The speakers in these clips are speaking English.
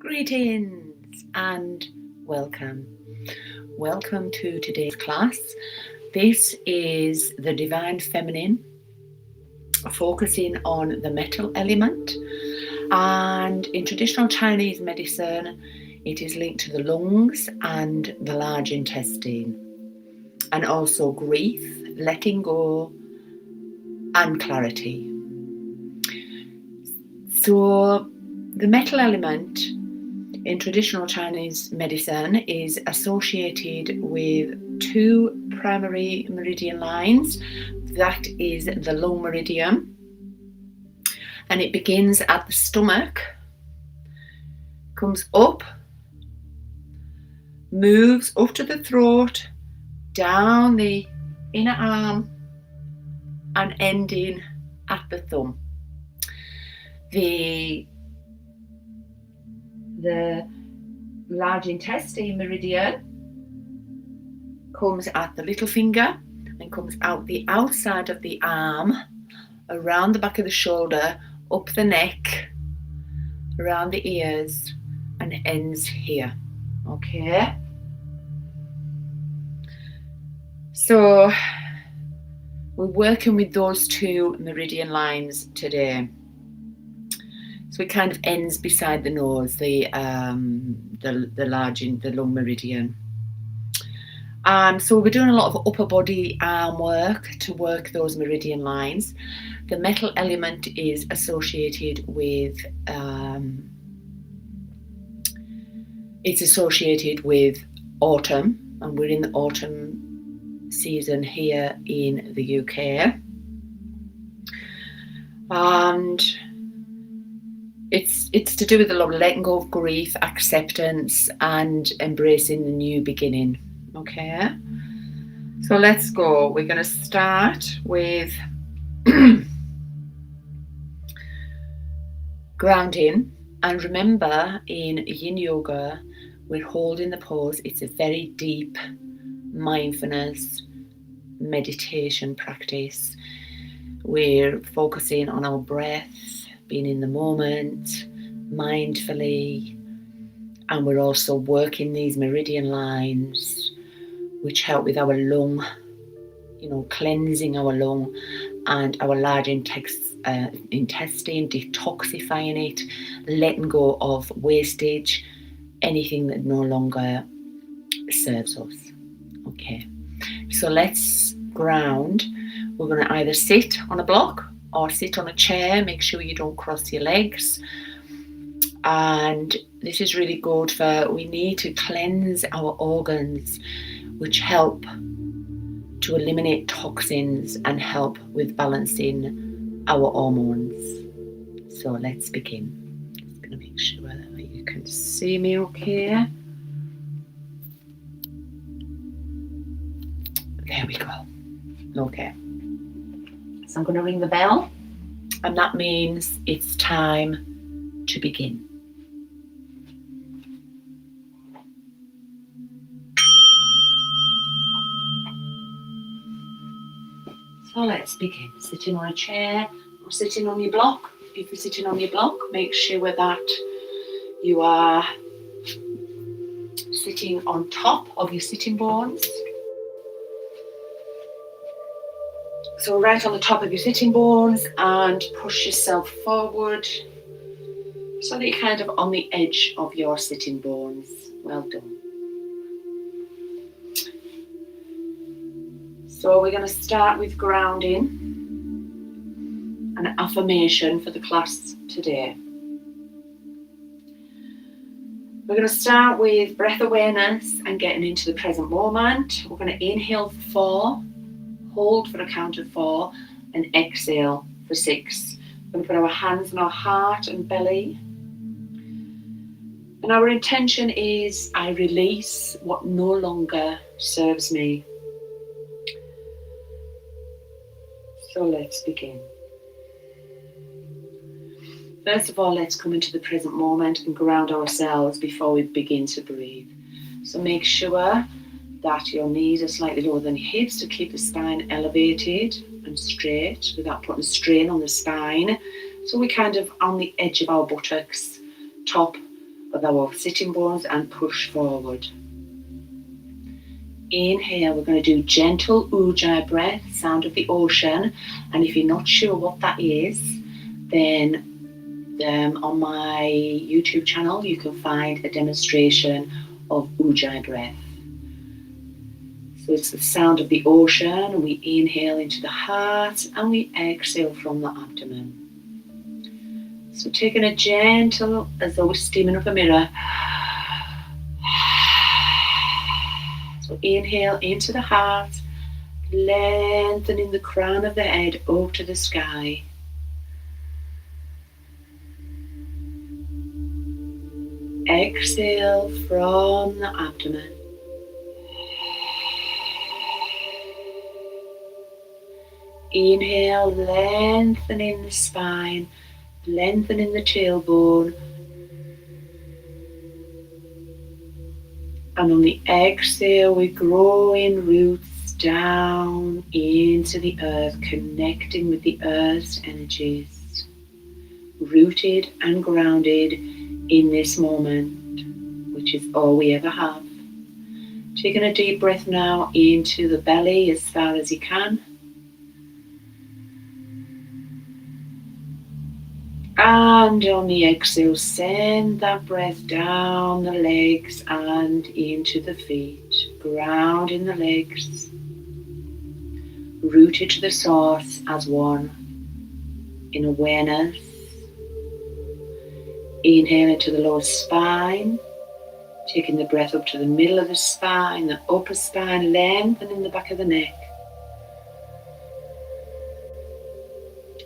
Greetings and welcome. Welcome to today's class. This is the Divine Feminine, focusing on the metal element. And in traditional Chinese medicine, it is linked to the lungs and the large intestine, and also grief, letting go, and clarity. So the metal element in traditional Chinese medicine is associated with two primary meridian lines. That is the lung meridian, and it begins at the stomach, comes up, moves up to the throat, down the inner arm, and ending at the thumb. The large intestine meridian comes at the little finger and comes out the outside of the arm, around the back of the shoulder, up the neck, around the ears, and ends here. Okay? So we're working with those two meridian lines today. So it kind of ends beside the nose, the lung meridian. So we're doing a lot of upper body arm work to work those meridian lines. The metal element is associated with autumn, and we're in the autumn season here in the UK. And it's to do with a lot of letting go of grief, acceptance, and embracing the new beginning. Okay, so let's go. We're going to start with grounding. And remember, in Yin Yoga, we're holding the pose. It's a very deep mindfulness meditation practice. We're focusing on our breath, being in the moment, mindfully, and we're also working these meridian lines which help with our lung, cleansing our lung and our large intestine, detoxifying it, letting go of wastage, anything that no longer serves us. Okay, so let's ground. We're going to either sit on a block or sit on a chair. Make sure you don't cross your legs. And this is really good we need to cleanse our organs, which help to eliminate toxins and help with balancing our hormones. So let's begin. I'm going to make sure that you can see me okay. There we go. Okay. So I'm going to ring the bell, and that means it's time to begin. So let's begin. Sitting on a chair or sitting on your block. If you're sitting on your block, make sure that you are sitting on top of your sitting bones. So right on the top of your sitting bones, and push yourself forward so that you're kind of on the edge of your sitting bones. Well done. So we're going to start with grounding, an affirmation for the class today. We're going to start with breath awareness and getting into the present moment. We're going to inhale for 4, hold for a count of 4, and exhale for 6. We're going to put our hands on our heart and belly. And our intention is, I release what no longer serves me. So let's begin. First of all, let's come into the present moment and ground ourselves before we begin to breathe. So make sure that your knees are slightly lower than your hips to keep the spine elevated and straight without putting strain on the spine. So we're kind of on the edge of our buttocks, top of our sitting bones and push forward. Inhale, we're going to do gentle ujjayi breath, sound of the ocean. And if you're not sure what that is, then on my YouTube channel, you can find a demonstration of ujjayi breath. So it's the sound of the ocean. We inhale into the heart and we exhale from the abdomen. So taking a gentle, as though we're steaming up a mirror. So inhale into the heart, lengthening the crown of the head up to the sky. Exhale from the abdomen. Inhale, lengthening the spine, lengthening the tailbone. And on the exhale, we're growing roots down into the earth, connecting with the earth's energies. Rooted and grounded in this moment, which is all we ever have. Taking a deep breath now into the belly as far as you can. And on the exhale, send that breath down the legs and into the feet. Ground in the legs. Rooted to the source as one. In awareness. Inhale into the lower spine. Taking the breath up to the middle of the spine, the upper spine, lengthening the back of the neck.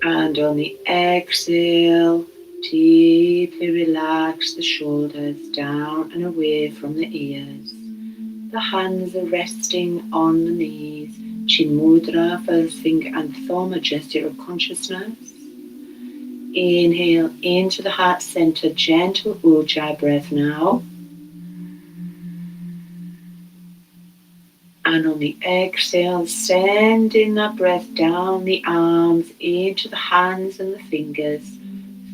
And on the exhale, deeply relax the shoulders down and away from the ears. The hands are resting on the knees. Chin mudra, first finger and thumb, a gesture of consciousness. Inhale into the heart center, gentle ujjayi breath now. And on the exhale, sending that breath down the arms, into the hands and the fingers,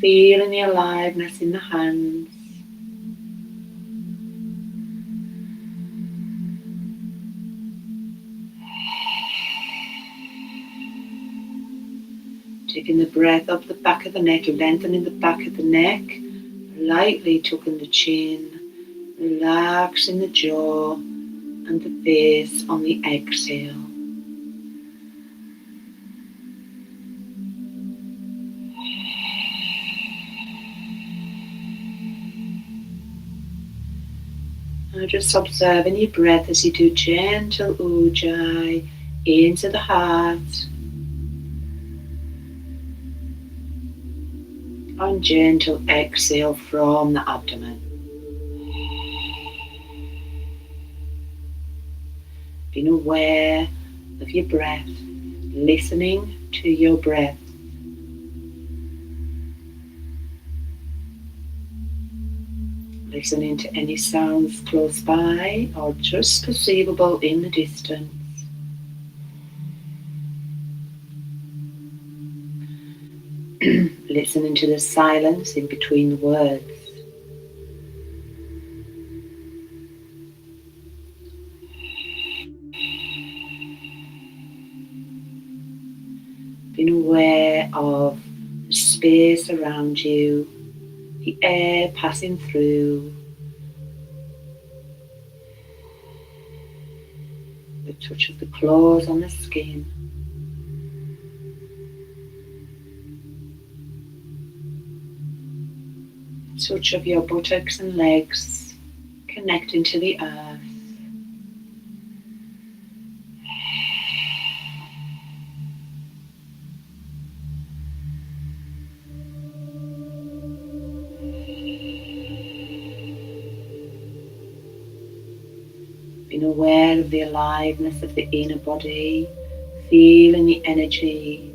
feeling the aliveness in the hands. Taking the breath up the back of the neck, lengthening the back of the neck, lightly tucking the chin, relaxing the jaw and the face on the exhale. Now just observing your breath as you do gentle ujjayi into the heart and gentle exhale from the abdomen. Being aware of your breath, listening to your breath. Listening to any sounds close by or just perceivable in the distance. Listening to the silence in between the words. Being aware of the space around you, the air passing through, the touch of the claws on the skin. Touch of your buttocks and legs connecting to the earth. Being aware of the aliveness of the inner body, feeling the energy,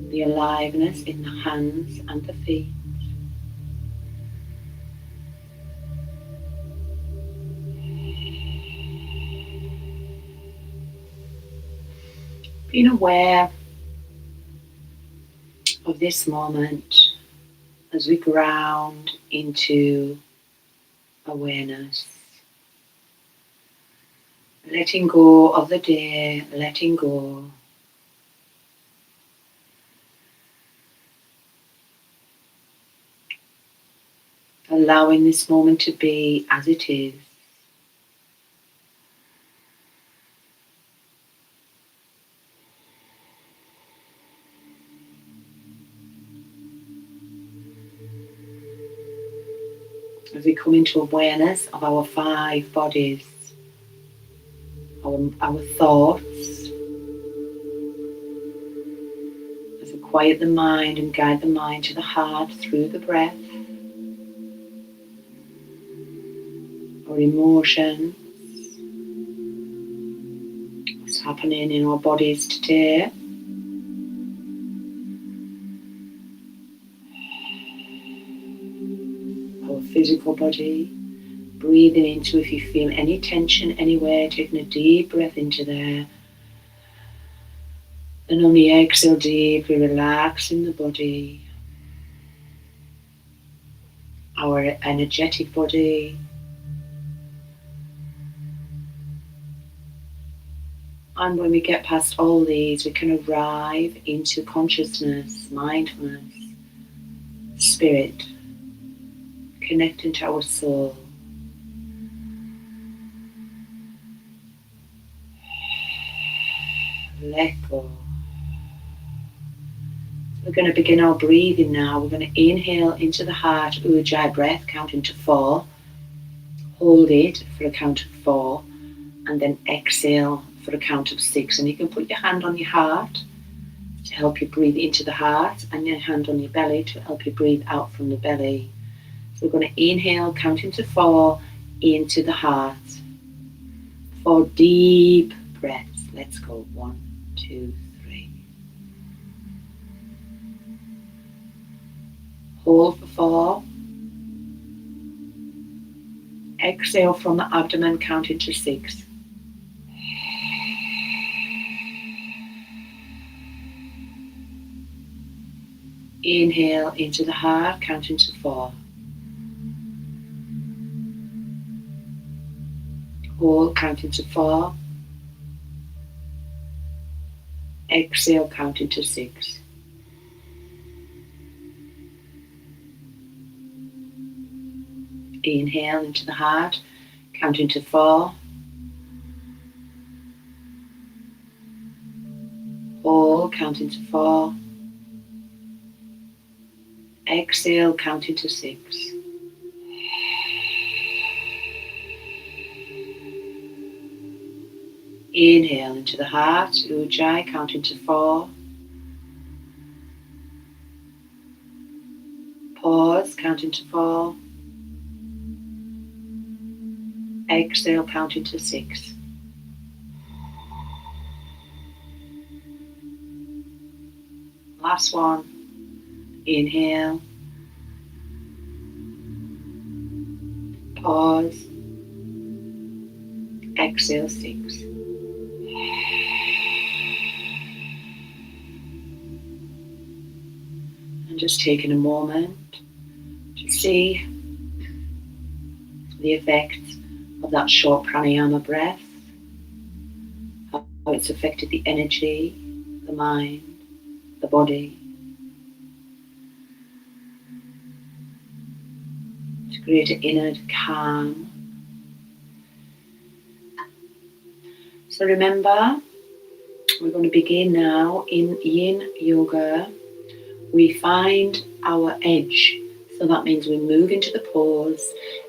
the aliveness in the hands and the feet. Being aware of this moment as we ground into awareness. Letting go of the day, letting go. Allowing this moment to be as it is. As we come into awareness of our 5 bodies, our thoughts, as we quiet the mind and guide the mind to the heart through the breath, our emotions, what's happening in our bodies today. Our physical body, breathing into if you feel any tension anywhere, taking a deep breath into there. And on the exhale, deeply relaxing the body. Our energetic body. And when we get past all these, we can arrive into consciousness, mindfulness, spirit, connecting to our soul. Let go. We're going to begin our breathing now. We're going to inhale into the heart, Ujjayi breath, counting to 4. Hold it for a count of 4, and then exhale for a count of 6. And you can put your hand on your heart to help you breathe into the heart, and your hand on your belly to help you breathe out from the belly. So we're going to inhale, counting to 4, into the heart. 4 deep breaths. Let's go. 1, 2, 3. Hold for 4. Exhale from the abdomen, counting to 6. Inhale into the heart, counting to 4. Hold, counting to 4. Exhale, counting to 6. Inhale into the heart, counting to 4. Hold, counting to 4. Exhale, counting to 6. Inhale into the heart, Ujjayi, counting to 4. Pause, counting to 4. Exhale, counting to 6. Last one. Inhale. Pause. Exhale, 6. And just taking a moment to see the effects of that short pranayama breath, how it's affected the energy, the mind, the body, to create an inner calm. So remember, we're going to begin now in Yin Yoga. We find our edge. So that means we move into the pose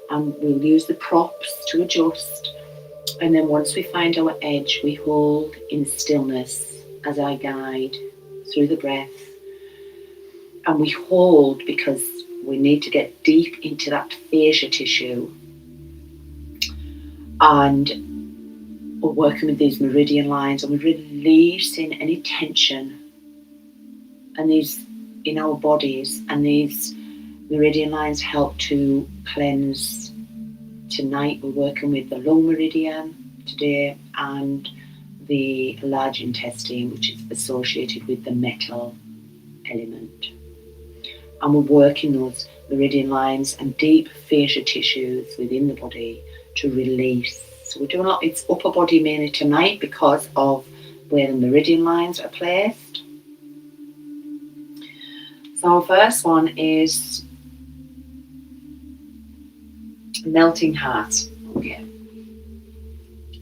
and we'll use the props to adjust. And then once we find our edge, we hold in stillness as I guide through the breath. And we hold because we need to get deep into that fascia tissue. And we're working with these meridian lines and we're releasing any tension and these in our bodies, and these meridian lines help to cleanse. Tonight we're working with the lung meridian today and the large intestine, which is associated with the metal element. and we're working those meridian lines and deep fascia tissues within the body to release. So we're doing a lot, it's upper body mainly tonight because of where the meridian lines are placed. So our first one is melting heart. Okay.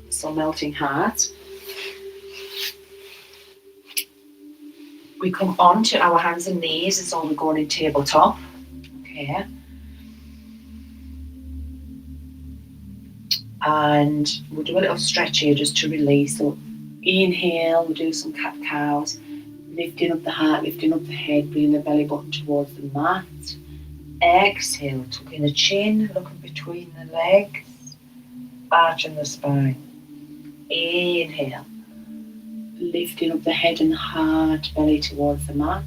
So melting heart. We come on to our hands and knees. It's all we're going in tabletop. Okay. And we'll do a little stretch here just to release. So inhale, we'll do some cat-cows, lifting up the heart, lifting up the head, bringing the belly button towards the mat. Exhale, tucking the chin, looking between the legs, arching the spine. Inhale, lifting up the head and the heart, belly towards the mat.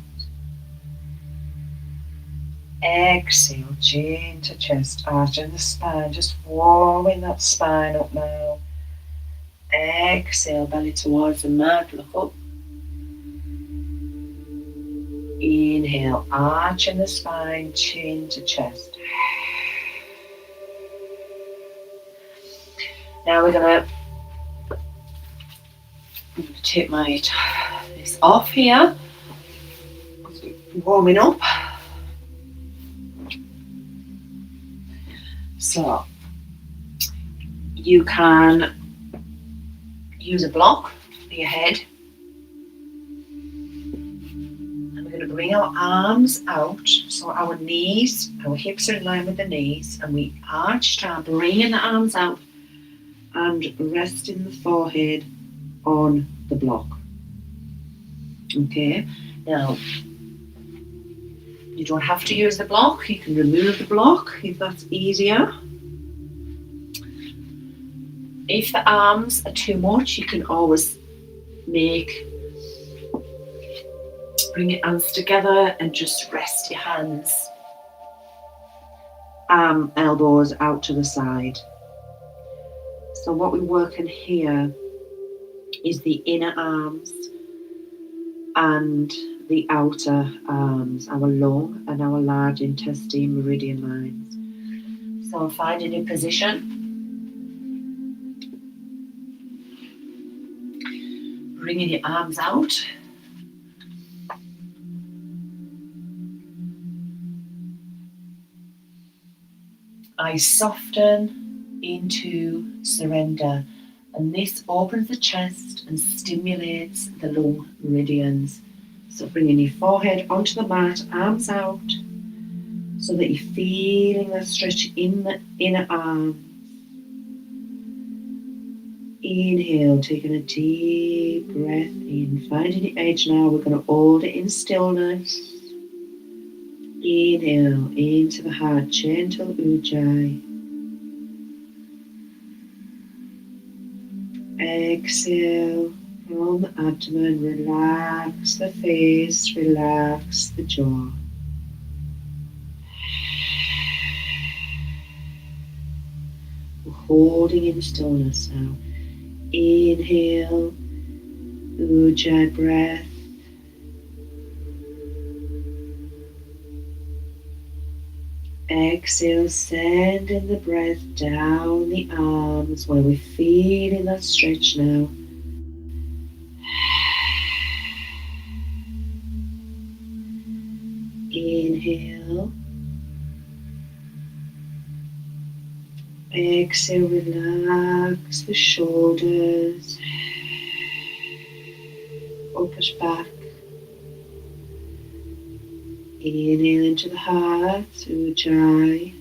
Exhale, chin to chest, arching the spine, just warming that spine up now. Exhale, belly towards the mat, look up. Inhale, arching the spine, chin to chest. Now we're going to take this off here. Warming up. So you can use a block for your head. And we're going to bring our arms out. So our knees, our hips are in line with the knees. And we start bringing the arms out and resting the forehead on the block. Okay, now you don't have to use the block, you can remove the block if that's easier. If the arms are too much, you can always bring your hands together and just rest your hands, elbows out to the side. So what we're working here is the inner arms and the outer arms, our lung and our large intestine meridian lines. So find a new position. Bringing your arms out. Eyes soften into surrender. And this opens the chest and stimulates the lung meridians. So bringing your forehead onto the mat, arms out, so that you're feeling that stretch in the inner arm. Inhale, taking a deep breath in, finding the edge now. We're going to hold it in stillness. Inhale into the heart, gentle ujjayi. Exhale from the abdomen, relax the face, relax the jaw. We're holding in stillness now. Inhale, ujjayi breath. Exhale, sending the breath down the arms where we're feeling that stretch now. Inhale. Exhale, relax the shoulders. Push back. Inhale into the heart, ujjayi.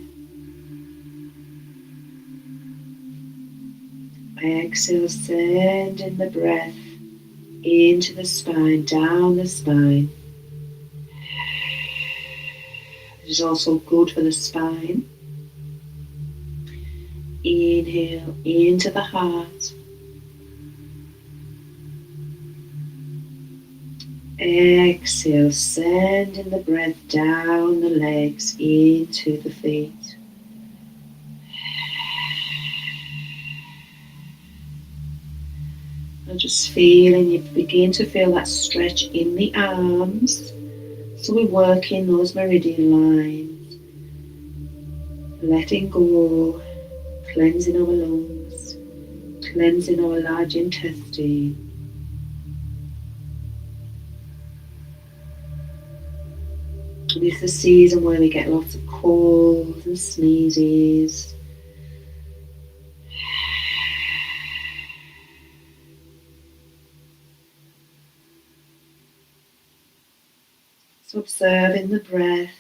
Exhale, sending the breath into the spine, down the spine. This is also good for the spine. Inhale into the heart. Exhale, sending the breath down the legs into the feet. And just feeling, you begin to feel that stretch in the arms. So we're working those meridian lines, letting go, cleansing our lungs, cleansing our large intestine. This is a season where we get lots of colds and sneezes. So observing the breath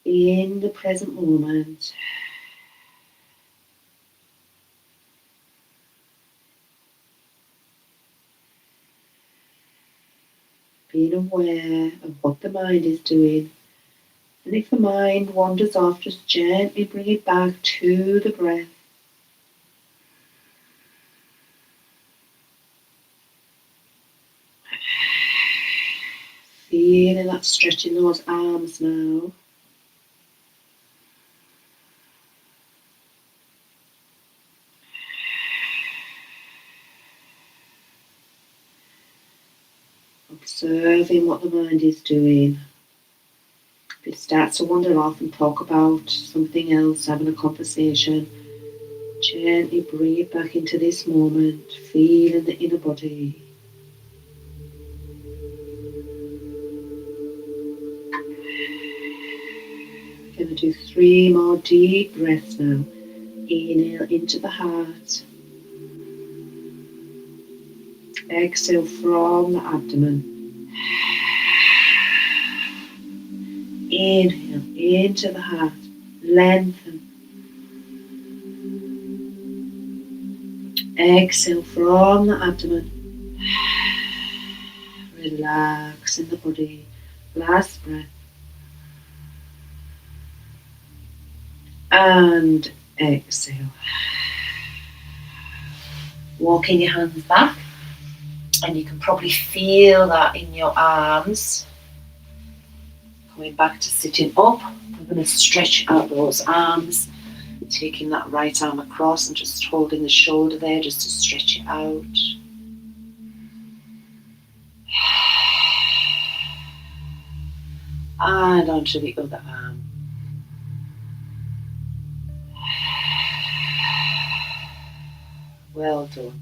in the present moment. Being aware of what the mind is doing. And if the mind wanders off, just gently bring it back to the breath. Feeling that stretching those arms now. Observing what the mind is doing. If it starts to wander off and talk about something else, having a conversation, gently bring it back into this moment, feeling the inner body. We're going to do 3 more deep breaths now. Inhale into the heart. Exhale from the abdomen. Inhale into the heart. Lengthen. Exhale from the abdomen. Relax in the body. Last breath. And exhale. Walking your hands back. And you can probably feel that in your arms. Coming back to sitting up. We're going to stretch out those arms. Taking that right arm across and just holding the shoulder there just to stretch it out. And onto the other arm. Well done.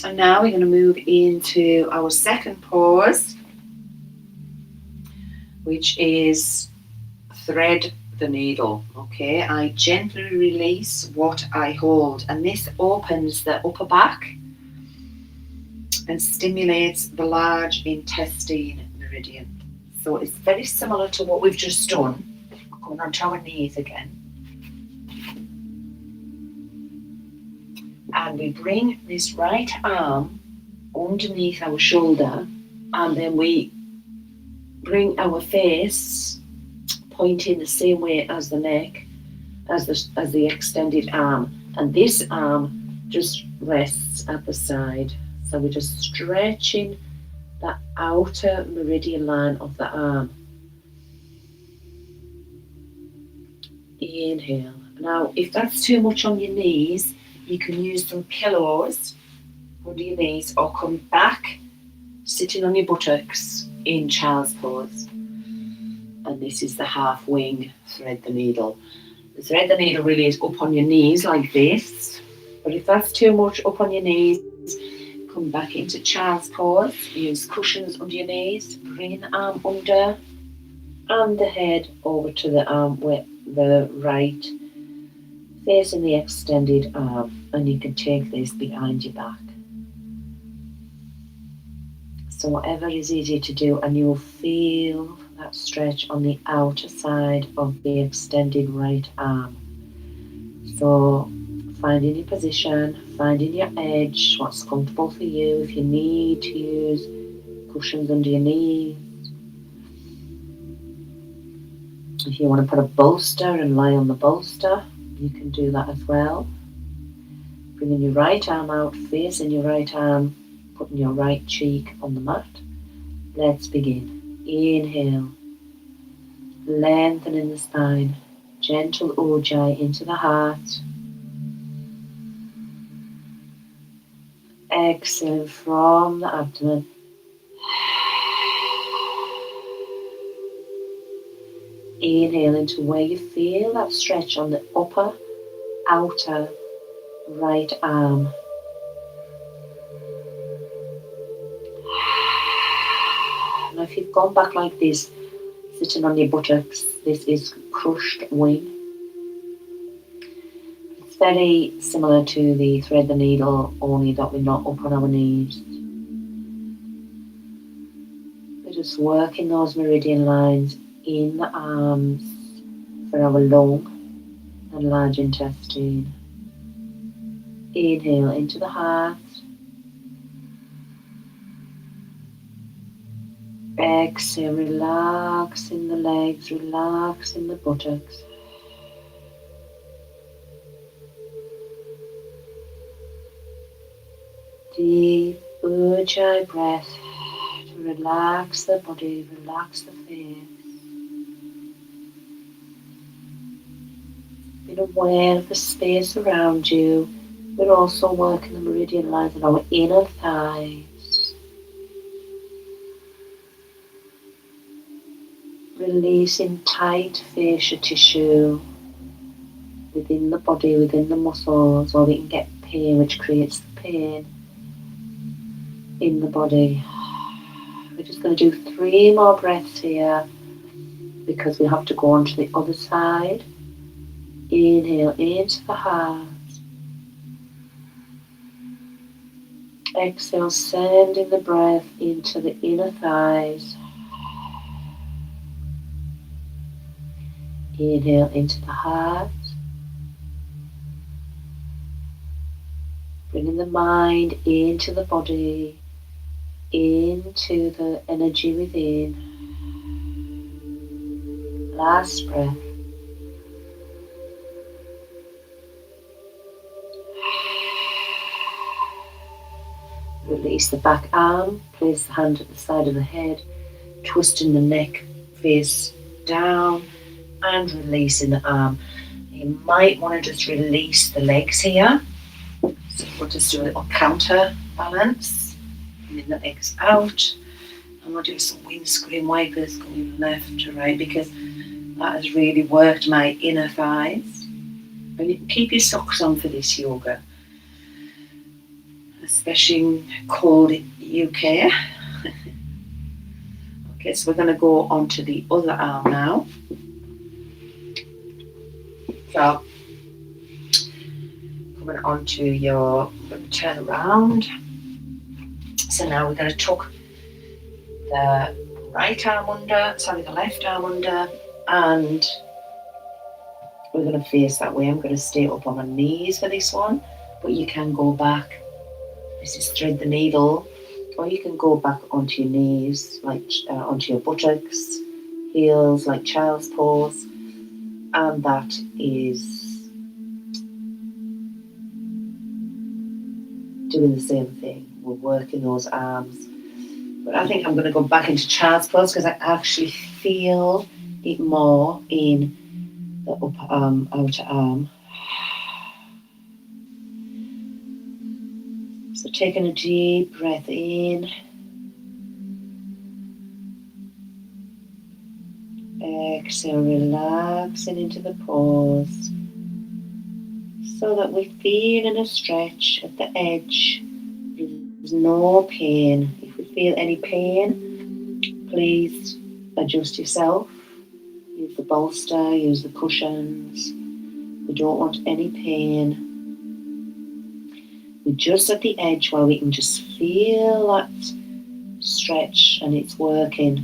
And now we're going to move into our second pause, which is thread the needle. Okay, I gently release what I hold, and this opens the upper back and stimulates the large intestine meridian. So it's very similar to what we've just done. Going onto our knees again. And we bring this right arm underneath our shoulder, and then we bring our face pointing the same way as the neck, as the extended arm. And this arm just rests at the side. So we're just stretching the outer meridian line of the arm. Inhale. Now, if that's too much on your knees, you can use some pillows under your knees or come back sitting on your buttocks in child's pose. And this is the half wing thread the needle. The thread the needle really is up on your knees like this. But if that's too much up on your knees, come back into child's pose. Use cushions under your knees. Bring the arm under and the head over to the arm with the right facing the extended arm, and you can take this behind your back. So whatever is easy to do, and you will feel that stretch on the outer side of the extended right arm. So finding your position, finding your edge, what's comfortable for you. If you need to use cushions under your knees, if you want to put a bolster and lie on the bolster, you can do that as well. Bringing your right arm out, facing your right arm, putting your right cheek on the mat. Let's begin. Inhale, lengthening the spine, gentle ujjayi into the heart. Exhale from the abdomen. Inhale into where you feel that stretch on the upper, outer right arm. Now if you've gone back like this, sitting on your buttocks, this is crushed wing. It's very similar to the thread the needle, only that we're not up on our knees. We're just working those meridian lines in the arms for our lung and large intestine. Inhale into the heart. Exhale, relax in the legs, relax in the buttocks. Deep ujjayi breath to relax the body, relax the face. Being aware of the space around you. We're also working the meridian lines in our inner thighs. Releasing tight fascia tissue within the body, within the muscles, where we can get pain, which creates the pain in the body. We're just going to do 3 more breaths here because we have to go on to the other side. Inhale into the heart. Exhale, sending the breath into the inner thighs. Inhale into the heart. Bringing the mind into the body, into the energy within. Last breath. Release the back arm, place the hand at the side of the head, twisting the neck face down and releasing the arm. You might want to just release the legs here. So we'll just do a little counter balance. Bring the legs out. And we'll do some windscreen wipers going left to right because that has really worked my inner thighs. And you can keep your socks on for this yoga, especially in cold UK. Okay, so we're going to go on to the other arm now. So, coming on to your, turn around. So now we're going to tuck the the left arm under, and we're going to face that way. I'm going to stay up on my knees for this one, but you can go back. This is thread the needle, or you can go back onto your knees, like onto your buttocks, heels, like child's pose, and that is doing the same thing. We're working those arms. But I think I'm going to go back into child's pose because I actually feel it more in the upper arm, outer arm. So taking a deep breath in. Exhale, relaxing into the pause. So that we're feeling a stretch at the edge. There's no pain. If we feel any pain, please adjust yourself. Use the bolster, use the cushions. We don't want any pain. We're just at the edge where we can just feel that stretch and it's working.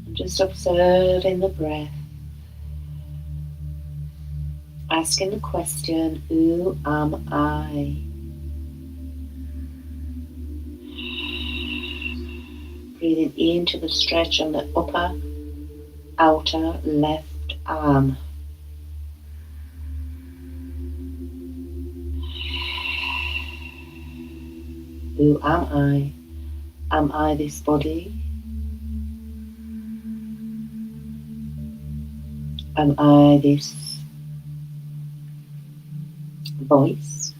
And just observing the breath. Asking the question, who am I? Breathing into the stretch on the upper, outer left arm. Who am I? Am I this body? Am I this voice?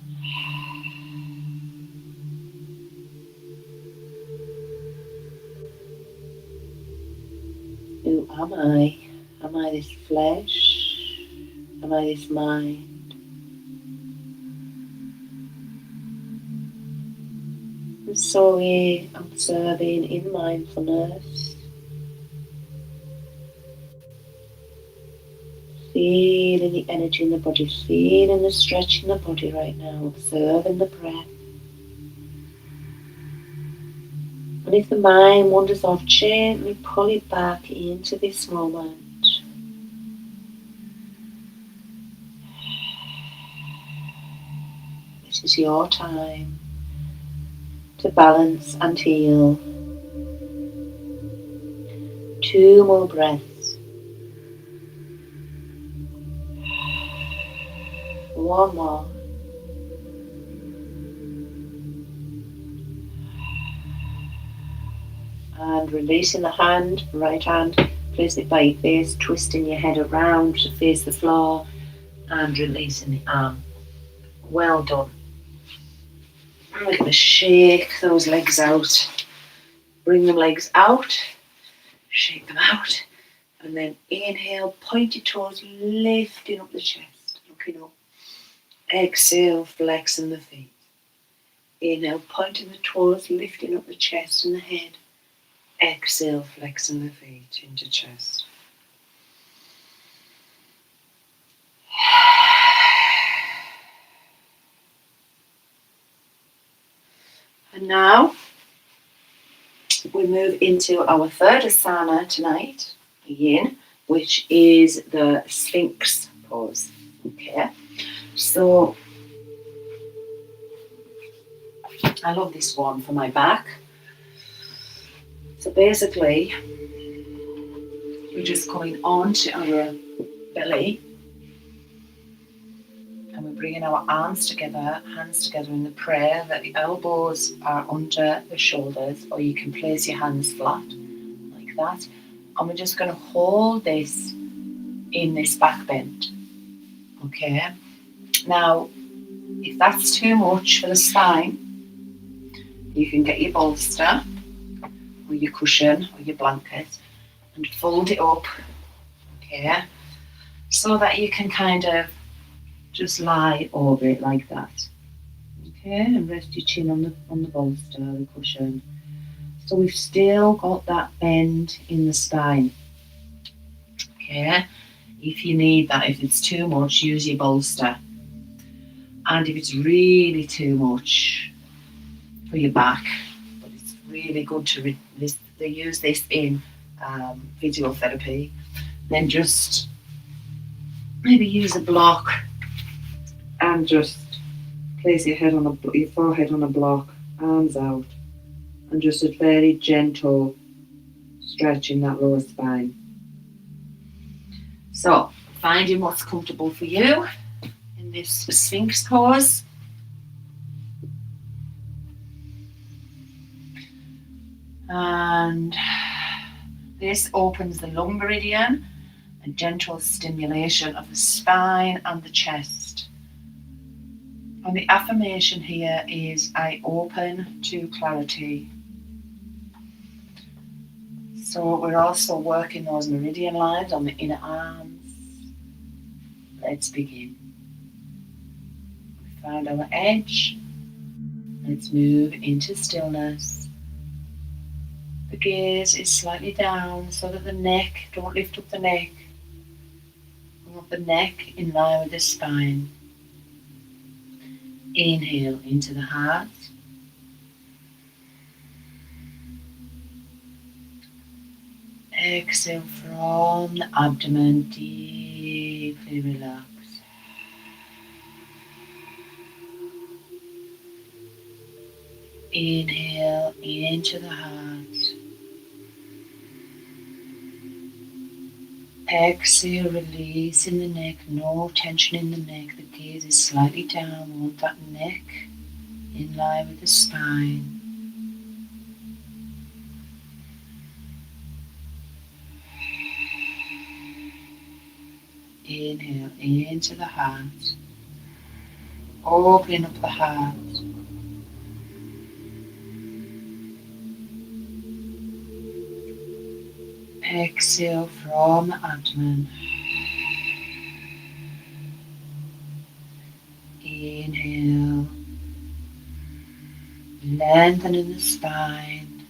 am I? Am I this flesh? Am I this mind? And so we're observing in mindfulness, feeling the energy in the body, feeling the stretch in the body right now, observing the breath. And if the mind wanders off, gently pull it back into this moment. This is your time to balance and heal. 2 more breaths. 1 more. And releasing the hand, right hand, place it by your face, twisting your head around to face the floor, and releasing the arm. Well done. And we're going to shake those legs out. Bring the legs out, shake them out, and then inhale, point your toes, lifting up the chest, looking up. Exhale, flexing the feet. Inhale, pointing the toes, lifting up the chest and the head. Exhale, flexing the feet into chest. And now we move into our third asana tonight, yin, which is the Sphinx pose. Okay, so I love this one for my back. So basically, we're just coming onto our belly and we're bringing our arms together, hands together in the prayer that the elbows are under the shoulders, or you can place your hands flat like that. And we're just going to hold this in this back bend. Okay. Now, if that's too much for the spine, you can get your bolster or your cushion or your blanket and fold it up, okay, so that you can kind of just lie over it like that, okay, and rest your chin on the bolster, the cushion. So we've still got that bend in the spine, okay. If you need that, if it's too much, use your bolster, and if it's really too much for your back, but it's really good to they use this in physiotherapy, then just maybe use a block and just place your forehead on a block, arms out, and just a very gentle stretch in that lower spine. So finding what's comfortable for you in this Sphinx pose. And this opens the lung meridian, a gentle stimulation of the spine and the chest. And the affirmation here is, I open to clarity. So we're also working those meridian lines on the inner arms. Let's begin. We found our edge. Let's move into stillness. The gaze is slightly down so that the neck, don't lift up the neck. We want the neck in line with the spine. Inhale into the heart. Exhale from the abdomen, deeply relax. Inhale into the heart. Exhale, release in the neck, no tension in the neck. The gaze is slightly down. We want that neck in line with the spine. Inhale into the heart. Opening up the heart. Exhale from the abdomen. Inhale, lengthening the spine.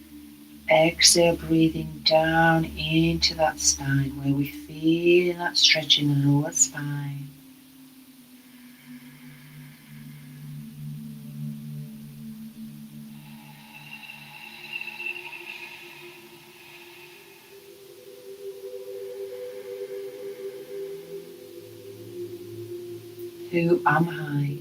Exhale, breathing down into that spine where we feel that stretch in the lower spine. Who am I?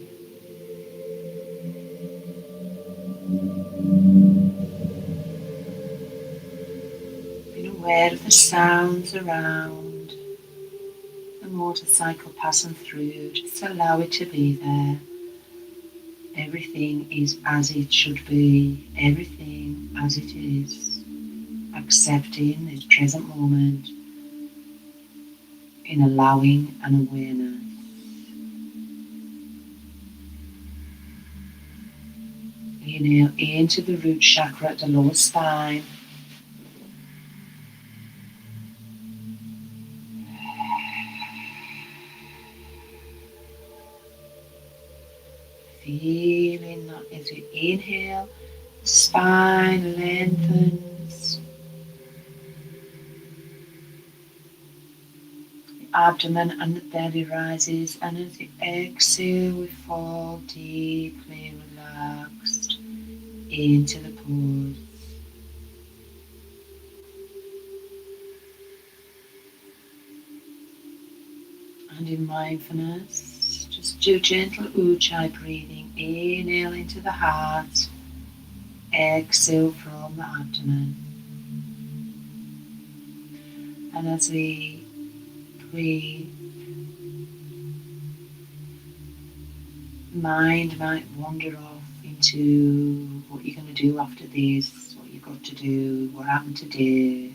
Being aware of the sounds around, the motorcycle passing through, just allow it to be there. Everything is as it should be, everything as it is. Accepting this present moment in allowing an awareness. Inhale into the root chakra at the lower spine. Feeling that as you inhale, the spine lengthens. The abdomen and the belly rises, and as you exhale, we fall deeply relaxed into the pause. And in mindfulness, just do gentle ujjayi breathing. Inhale into the heart, exhale from the abdomen. And as we breathe, mind might wander off into what you're going to do after this, what you've got to do, what happened today,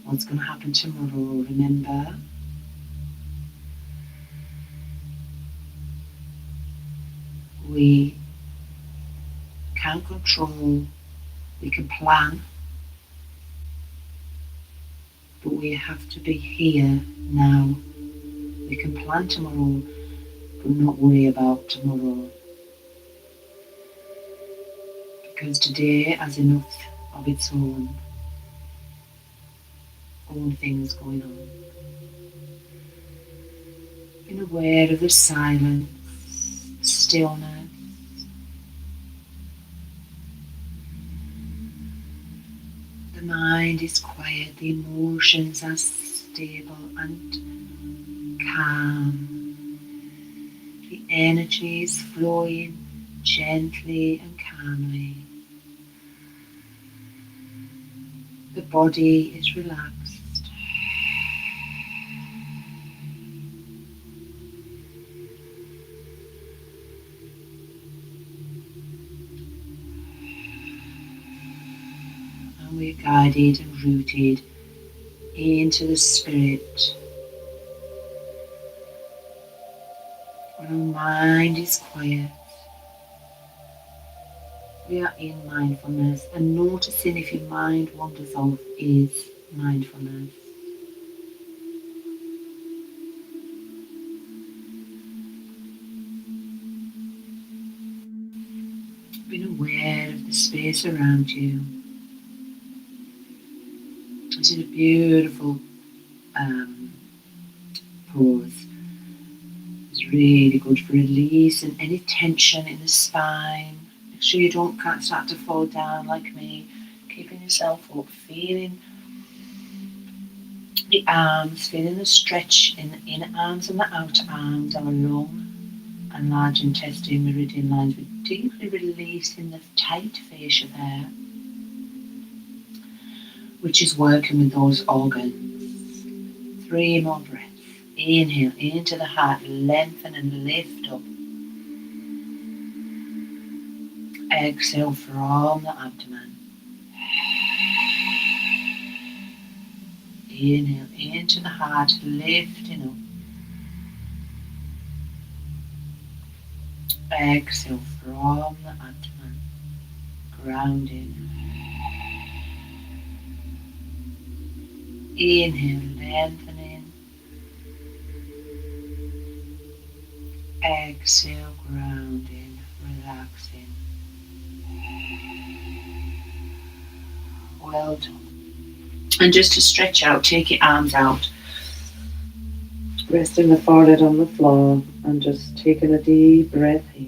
what's going to happen tomorrow. Remember, we can't control, we can plan, but we have to be here now. We can plan tomorrow, but not worry about tomorrow. Because today has enough of its own things going on. Being aware of the silence, stillness. The mind is quiet, the emotions are stable and calm. The energy is flowing gently and calmly. The body is relaxed. And we're guided and rooted into the spirit. When our mind is quiet, we are in mindfulness, and noticing if your mind wanders off is mindfulness. Being aware of the space around you. This is a beautiful pause. It's really good for releasing any tension in the spine. Make sure you don't start to fall down like me. Keeping yourself up, feeling the arms, feeling the stretch in the inner arms and the outer arms, our long and large intestine meridian lines. We're deeply releasing the tight fascia there, which is working with those organs. 3 more breaths. Inhale into the heart, lengthen and lift up. Exhale from the abdomen. Inhale into the heart, lifting up. Exhale from the abdomen, grounding. Inhale, lengthening. Exhale, grounding, relaxing. Well done. And just to stretch out, take your arms out. Resting the forehead on the floor and just taking a deep breath here.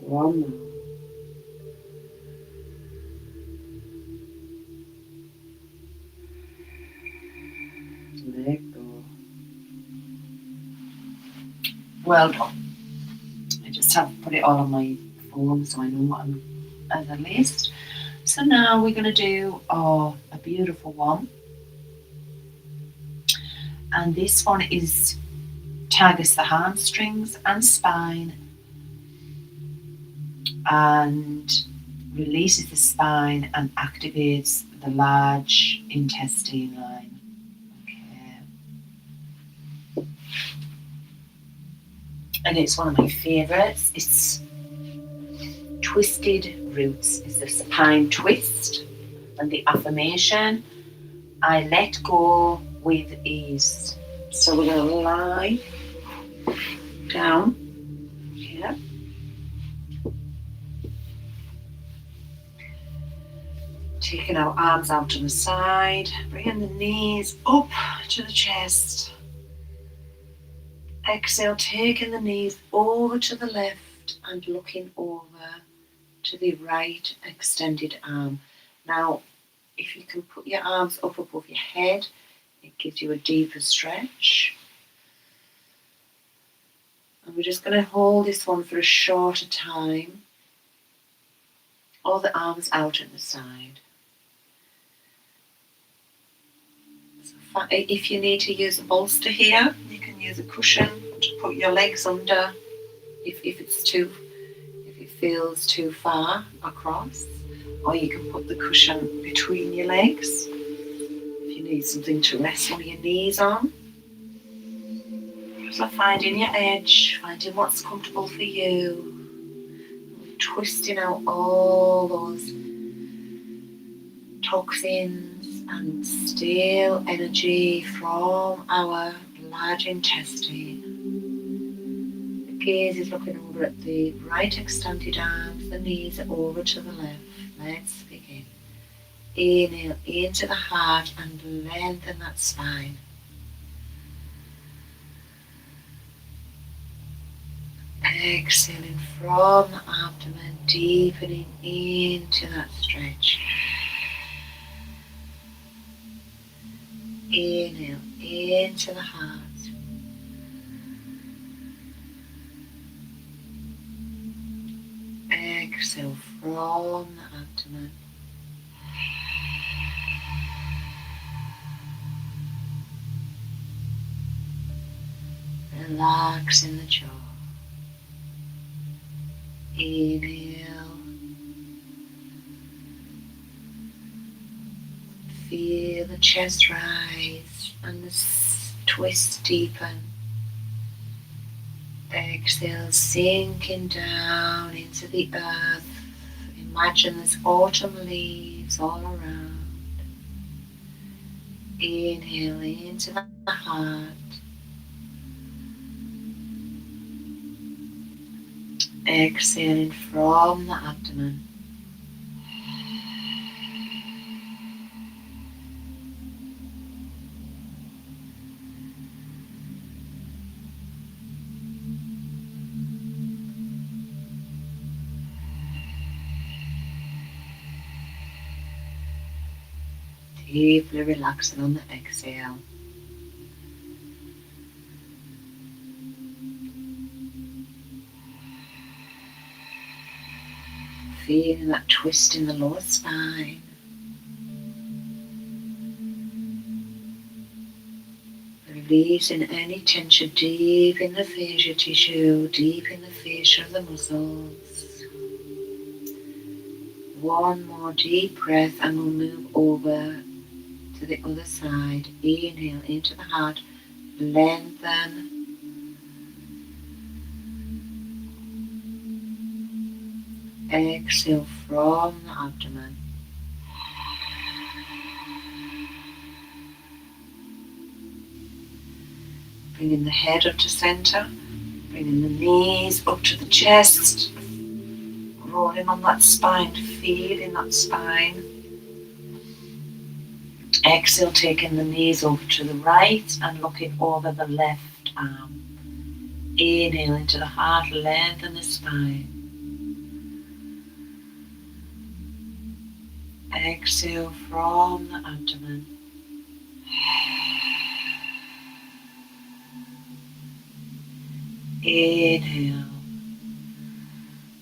One more. Let go. Well done. I just have to put it all on my phone so I know what I'm at the list. So now we're going to do a beautiful one. And this one is targets the hamstrings and spine and releases the spine and activates the large intestine line. Okay. And it's one of my favourites. It's twisted roots. It's the supine twist. And the affirmation, I let go with ease. So we're going to lie down here. Taking our arms out to the side, bringing the knees up to the chest. Exhale, taking the knees over to the left and looking over to the right extended arm. Now, if you can put your arms up above your head, it gives you a deeper stretch. And we're just going to hold this one for a shorter time. All the arms out at the side. So if you need to use a bolster here, you can use a cushion to put your legs under if it feels too far across. Or you can put the cushion between your legs if you need something to rest on your knees on. So finding your edge, finding what's comfortable for you, twisting out all those toxins and stale energy from our large intestine. The gaze is looking over at the right extended arms, the knees are over to the left. Let's begin. Inhale into the heart and lengthen that spine. Exhaling from the abdomen, deepening into that stretch. Inhale into the heart. Exhale from the abdomen. Relax in the jaw. Inhale. Feel the chest rise and the twist deepen. Exhale, sinking down into the earth. Imagine there's autumn leaves all around. Inhale into the heart. Exhaling from the abdomen. Deeply relaxing on the exhale. Feeling that twist in the lower spine. Releasing any tension deep in the fascia tissue, deep in the fascia of the muscles. One more deep breath and we'll move over to the other side. Inhale into the heart, lengthen. Exhale from the abdomen. Bringing the head up to center, bringing the knees up to the chest, rolling on that spine, feeling that spine. Exhale, taking the knees over to the right and looking over the left arm. Inhale into the heart, lengthen the spine. Exhale from the abdomen. Inhale.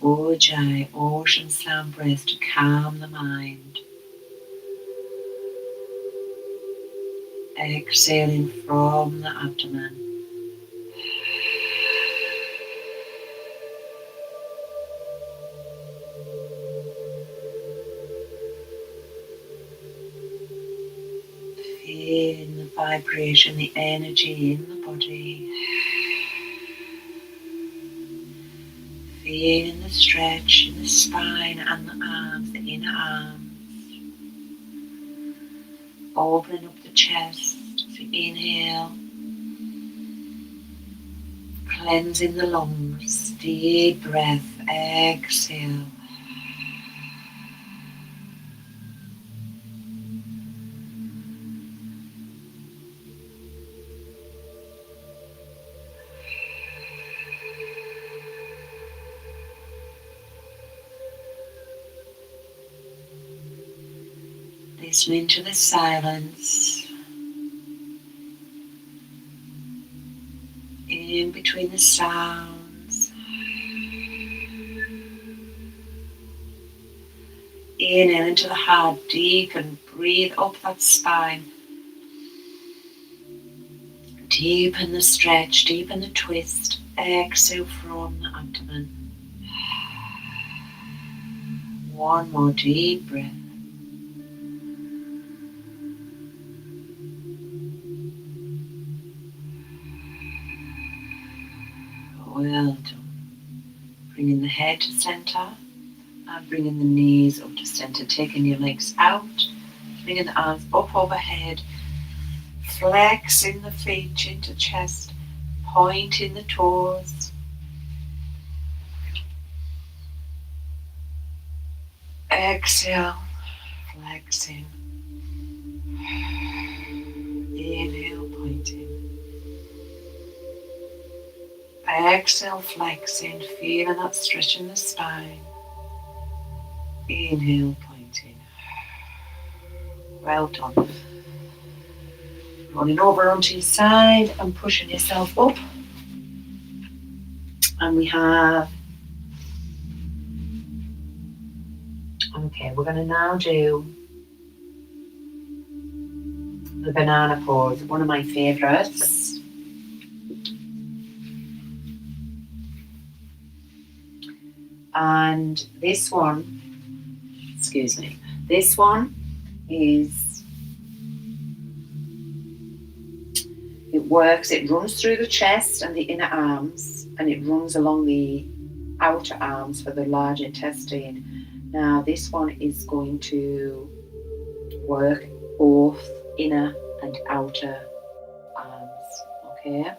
Ujjayi, ocean sound breath to calm the mind. Exhaling from the abdomen. Feeling the vibration, the energy in the body. Feeling the stretch in the spine and the arms, the inner arms. Opening up the chest. So inhale. Cleansing the lungs. Deep breath. Exhale. Listening to the silence in between the sounds. Inhale into the heart, deepen, breathe up that spine. Deepen the stretch, deepen the twist. Exhale from the abdomen. One more deep breath. Well done. Bringing the head to center and bringing the knees up to center. Taking your legs out, bringing the arms up overhead, flexing the feet, chin to chest, pointing the toes. Exhale, flexing. Inhale, pointing. Exhale, flexing, feeling that stretch in the spine. Inhale, pointing. Well done. Rolling over onto your side and pushing yourself up. And we have, okay, we're going to now do the banana pose, one of my favorites. And this one, this one is, it works, it runs through the chest and the inner arms, and it runs along the outer arms for the large intestine. Now this one is going to work both inner and outer arms, okay?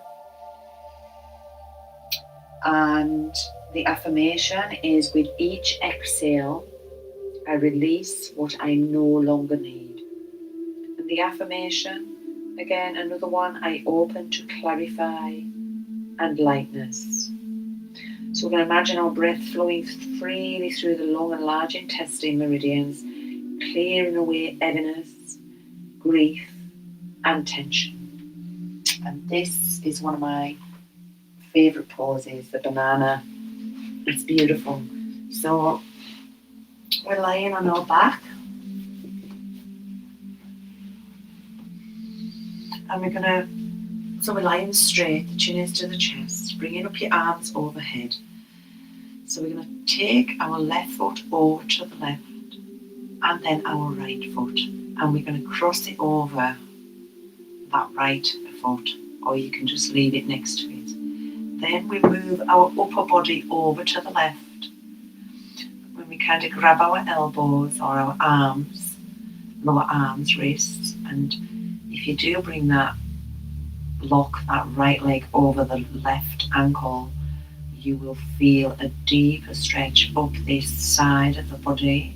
And the affirmation is, with each exhale, I release what I no longer need. And the affirmation, again, another one, I open to clarify and lightness. So we're going to imagine our breath flowing freely through the long and large intestine meridians, clearing away heaviness, grief, and tension. And this is one of my favourite poses, the banana. It's beautiful. So we're lying on our back, and we're lying straight, the chin is to the chest, bringing up your arms overhead. So we're going to take our left foot over to the left and then our right foot, and we're going to cross it over that right foot, or you can just leave it next to it. Then we move our upper body over to the left. When kind of grab our elbows or our arms, lower arms, wrists, and if you do bring that right leg over the left ankle, you will feel a deeper stretch up this side of the body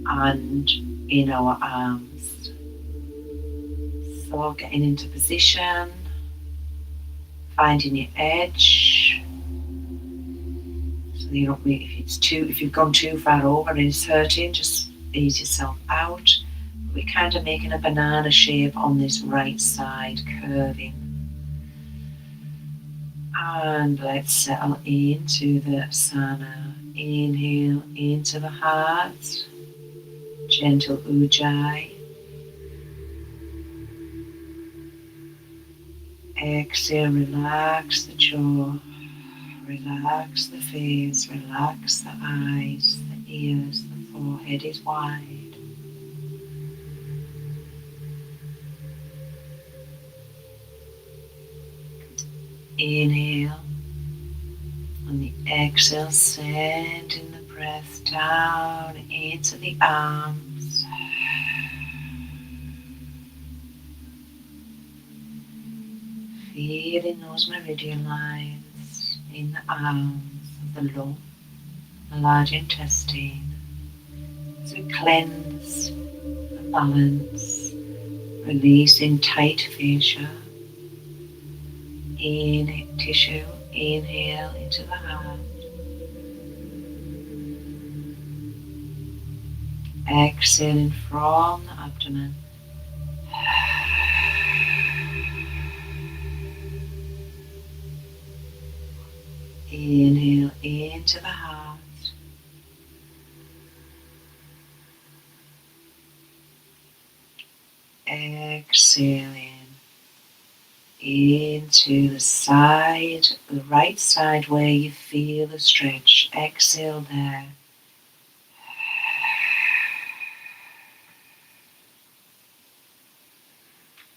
and in our arms. So getting into position, finding your edge. So you don't really, if you've gone too far over and it's hurting, just ease yourself out. We're kind of making a banana shape on this right side, curving. And let's settle into the asana. Inhale into the heart, gentle ujjayi. Exhale, relax the jaw, relax the face, relax the eyes, the ears, the forehead is wide. Inhale, on the exhale, sending the breath down into the arms. Feeling those meridian lines in the arms of the lung, the large intestine. As we cleanse the balance, releasing tight fascia. Tissue, inhale into the heart. Exhaling from the abdomen. Inhale into the heart. Exhaling into the side, the right side where you feel the stretch. Exhale there.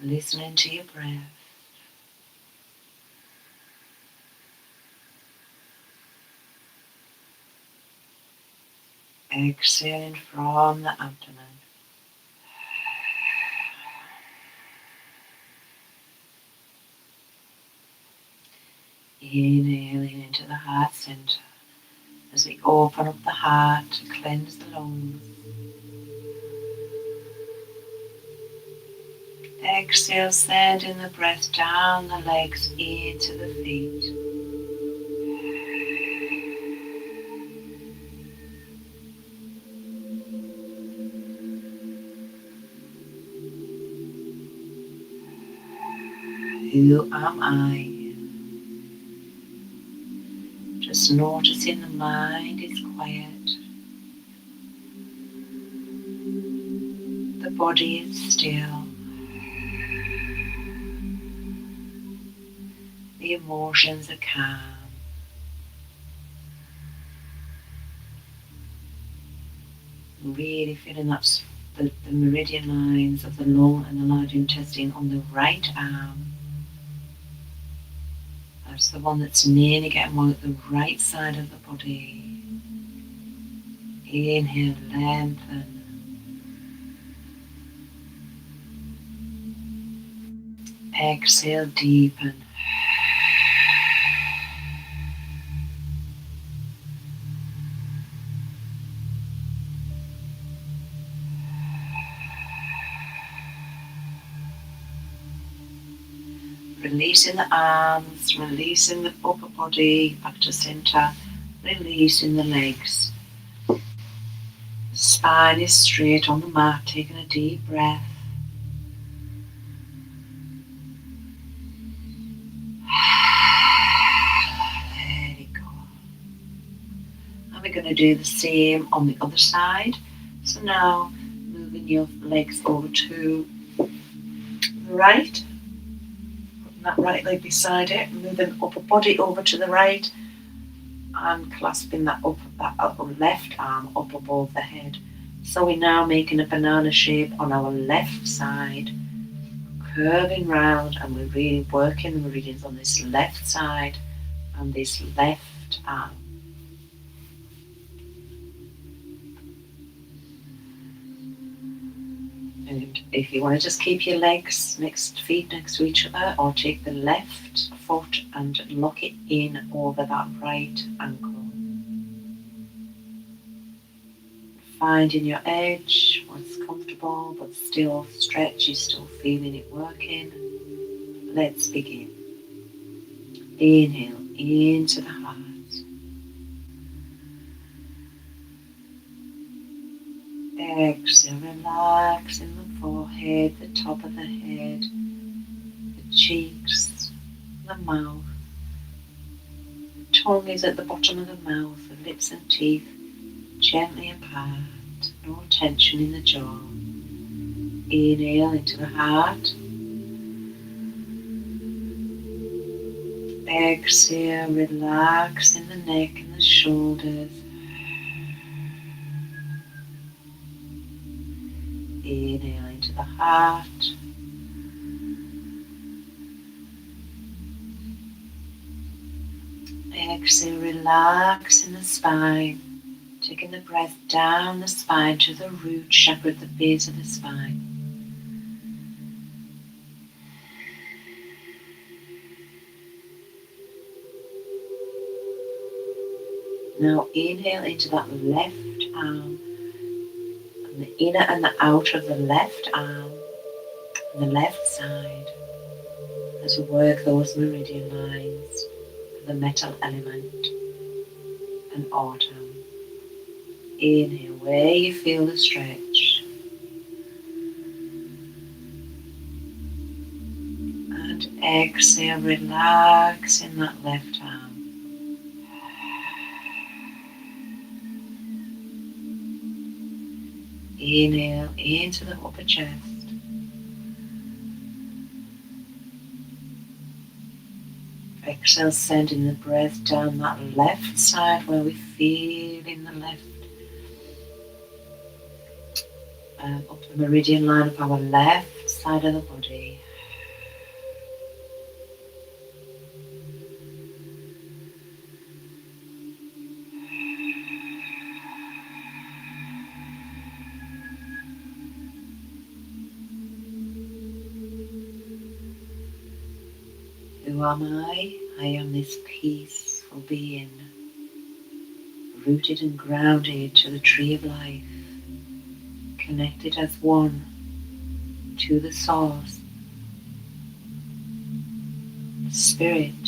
Listening to your breath. Exhaling from the abdomen. Inhaling into the heart center as we open up the heart to cleanse the lungs. Exhale, sending the breath down the legs into the feet. Who am I? Just noticing the mind is quiet. The body is still. The emotions are calm. Really feeling that's the meridian lines of the lung and the large intestine on the right arm. That's the one that's nearly getting more at the right side of the body. Inhale, lengthen. Exhale, deepen. Releasing the arms, releasing the upper body back to center, releasing the legs. The spine is straight on the mat, taking a deep breath. Let it go. And we're going to do the same on the other side. So now moving your legs over to the right. That right leg beside it, moving upper body over to the right and clasping that upper left arm up above the head. So we're now making a banana shape on our left side, curving round, and we're really working the meridians on this left side and this left arm. And if you want to just keep your feet next to each other, or take the left foot and lock it in over that right ankle. Finding your edge, what's comfortable but still stretchy, still feeling it working. Let's begin. Inhale into the heart. Exhale, relaxing the forehead, the top of the head, the cheeks, the mouth. The tongue is at the bottom of the mouth, the lips and teeth gently apart, no tension in the jaw. Inhale into the heart. Exhale, relax in the neck and the shoulders. Inhale into the heart. Exhale, relax in the spine. Taking the breath down the spine to the root chakra at the base of the spine. Now inhale into that left arm, and the inner and the outer of the left arm, and the left side, as we work those meridian lines for the metal element and autumn. Inhale where you feel the stretch, and exhale, relax in that left arm. Inhale into the upper chest. Exhale, sending the breath down that left side where we feel in the left, up the meridian line of our left side of the body. Who am I? I am this peaceful being, rooted and grounded to the tree of life, connected as one to the source, the spirit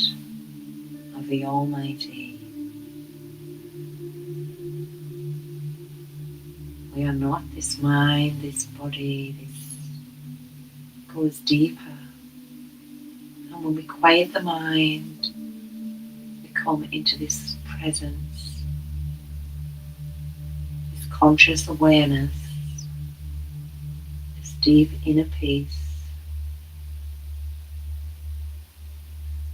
of the Almighty. We are not this mind, this body, this goes deeper. And when we quiet the mind, we come into this presence, this conscious awareness, this deep inner peace.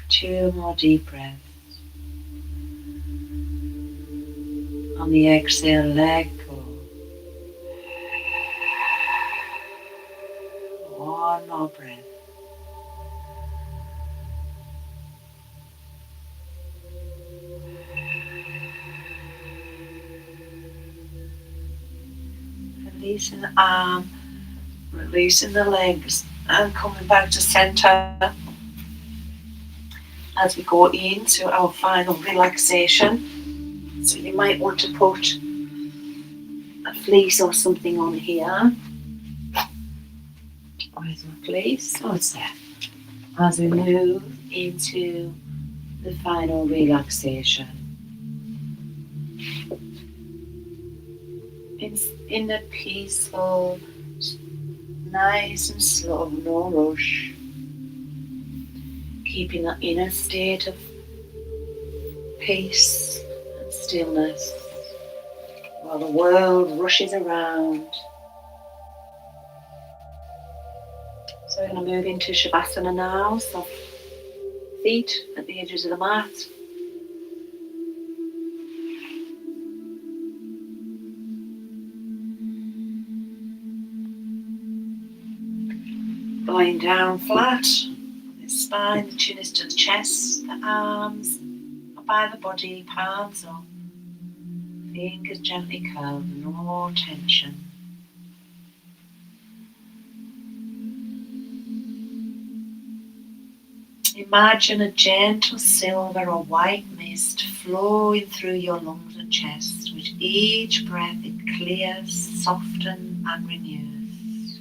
2 more deep breaths. On the exhale, let go. 1 more breath. Releasing the arm, releasing the legs, and coming back to center as we go into our final relaxation. So you might want to put a fleece or something on here. Where's my fleece? Oh, it's there. As we move into the final relaxation. In the peaceful, nice and slow, no rush. Keeping that inner state of peace and stillness while the world rushes around. So we're going to move into Shavasana now, soft feet at the edges of the mat. Lying down flat, the spine, the chin is to the chest, the arms are by the body, palms up, fingers gently curled, no tension. imagine a gentle silver or white mist flowing through your lungs and chest. With each breath it clears, softens and renews.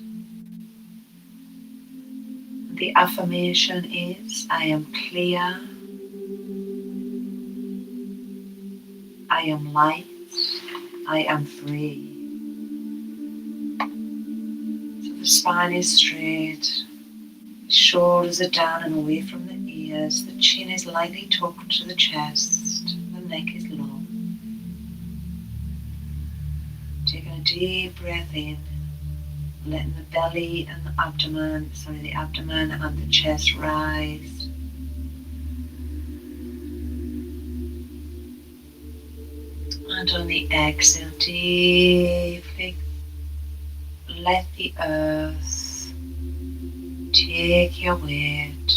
The affirmation is, I am clear, I am light, I am free. So the spine is straight, the shoulders are down and away from the ears, the chin is lightly tucked to the chest, the neck is long. Taking a deep breath in, letting the belly and the abdomen and the chest rise. And on the exhale, deeply let the earth take your weight.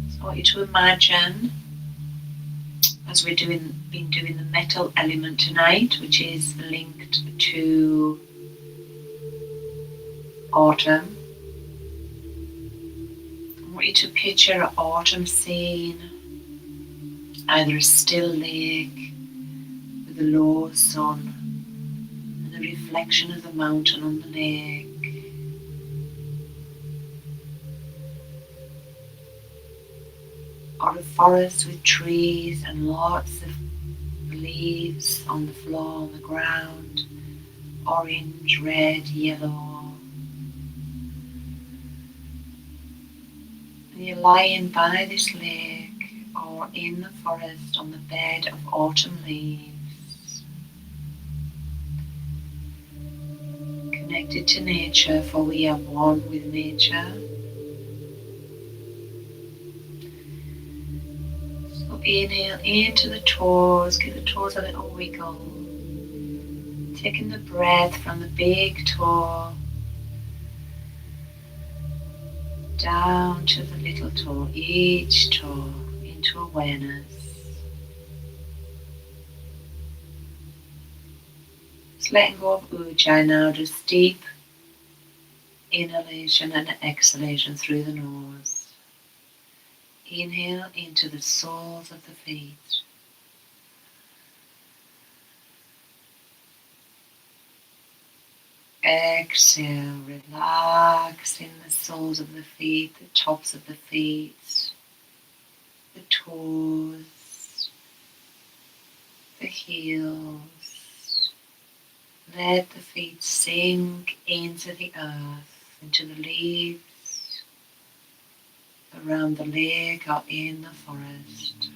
So I want you to imagine, as we've been doing the metal element tonight, which is linked to autumn. I want you to picture an autumn scene, either a still lake with a low sun and the reflection of the mountain on the lake. Or a forest with trees and lots of leaves on the floor, on the ground, orange, red, yellow. And you're lying by this lake or in the forest on the bed of autumn leaves, connected to nature, for we are one with nature. So inhale into the toes, give the toes a little wiggle. Taking the breath from the big toe down to the little toe, each toe into awareness. Just letting go of ujjayi now, just deep inhalation and exhalation through the nose. Inhale into the soles of the feet. Exhale, relaxing the soles of the feet, the tops of the feet, the toes, the heels. Let the feet sink into the earth, into the leaves, around the lake or in the forest.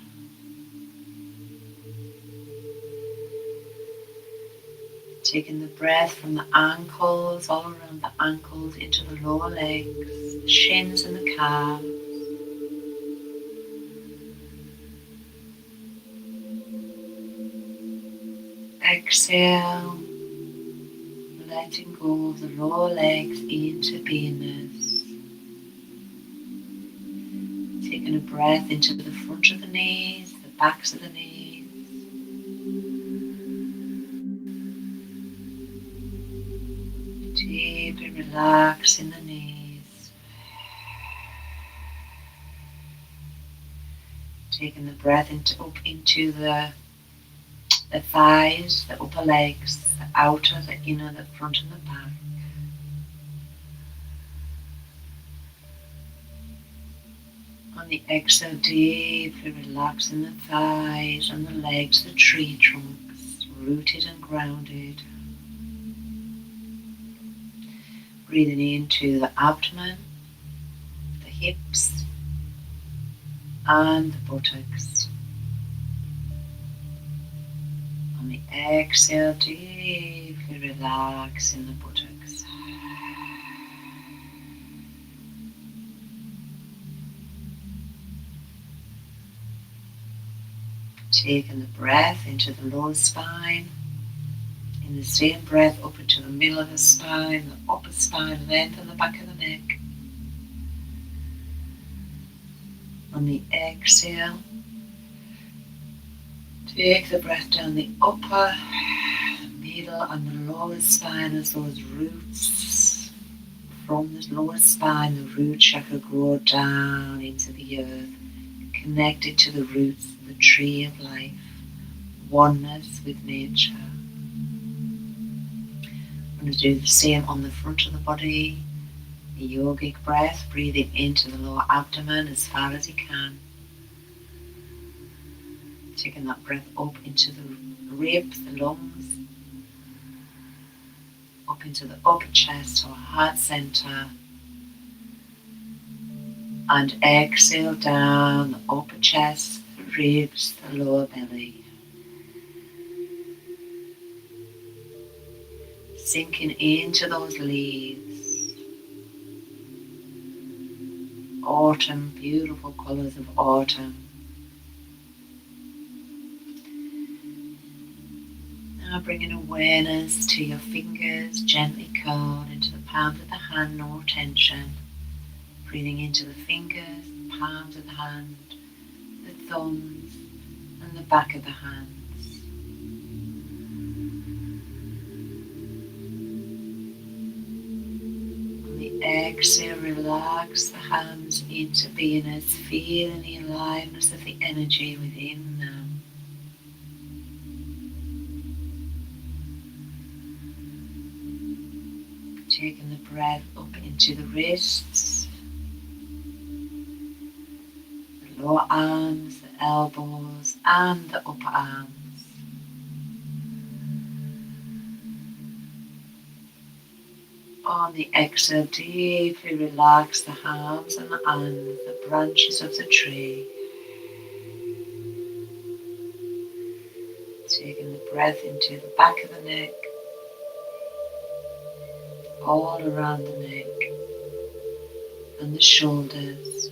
Taking the breath from the ankles, all around the ankles, into the lower legs, the shins and the calves. Exhale, letting go of the lower legs into beingness. Taking a breath into the front of the knees, the backs of the knees. Deeply relaxing the knees. Taking the breath up into the thighs, the upper legs, the outer, the inner, the front and the back. On the exhale, deeply relaxing the thighs and the legs, the tree trunks, rooted and grounded. Breathing into the abdomen, the hips, and the buttocks. On the exhale, deeply relaxing the buttocks. Taking the breath into the lower spine. In the same breath up into the middle of the spine, the upper spine, length and the back of the neck. On the exhale, take the breath down the upper, middle and the lower spine as those roots from the lower spine, the root chakra, grow down into the earth, connected to the roots, the tree of life, oneness with nature. I'm going to do the same on the front of the body, the yogic breath, breathing into the lower abdomen as far as you can. Taking that breath up into the ribs, the lungs, up into the upper chest or heart center, and exhale down the upper chest, the ribs, the lower belly. Sinking into those leaves, autumn, beautiful colours of autumn. Now bringing awareness to your fingers, gently curled into the palms of the hand, no tension. Breathing into the fingers, the palms of the hand, the thumbs, and the back of the hands. On the exhale, relax the hands into beingness, feeling the aliveness of the energy within them. Taking the breath up into the wrists, the lower arms, the elbows, and the upper arms. On the exhale, deeply relax the arms and the branches of the tree. Taking the breath into the back of the neck, all around the neck and the shoulders.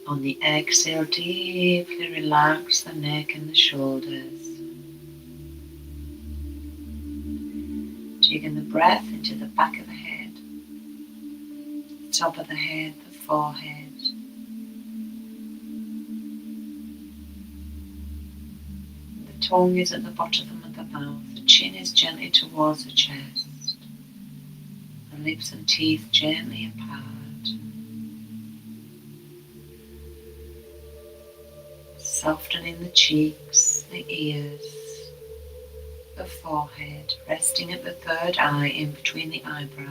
On the exhale, deeply relax the neck and the shoulders. Taking the breath into the back of the head, top of the head, the forehead. The tongue is at the bottom of the mouth. The chin is gently towards the chest. The lips and teeth gently apart. Softening the cheeks, the ears, the forehead, resting at the third eye in between the eyebrows.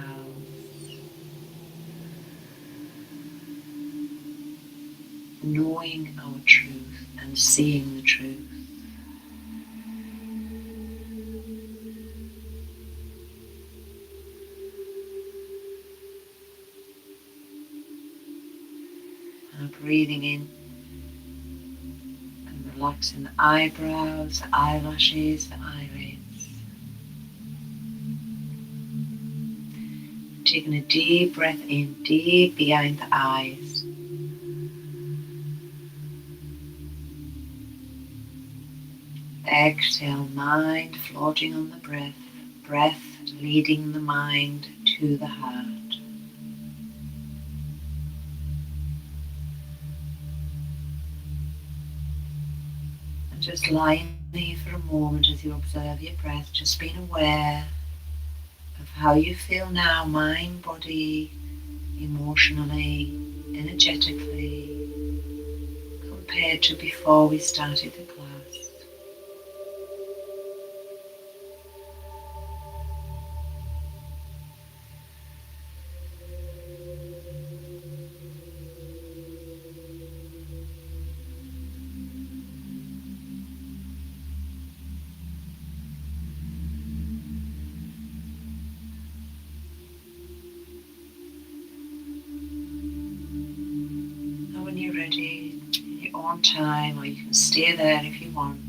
Knowing our truth and seeing the truth. And breathing in and relaxing the eyebrows, the eyelashes, the eyelids. Taking a deep breath in, deep behind the eyes. Exhale, mind floating on the breath, breath leading the mind to the heart. And just lying there for a moment as you observe your breath, just being aware of how you feel now, mind, body, emotionally, energetically, compared to before we started the class. When you're ready, in your own time, or you can stay there if you want,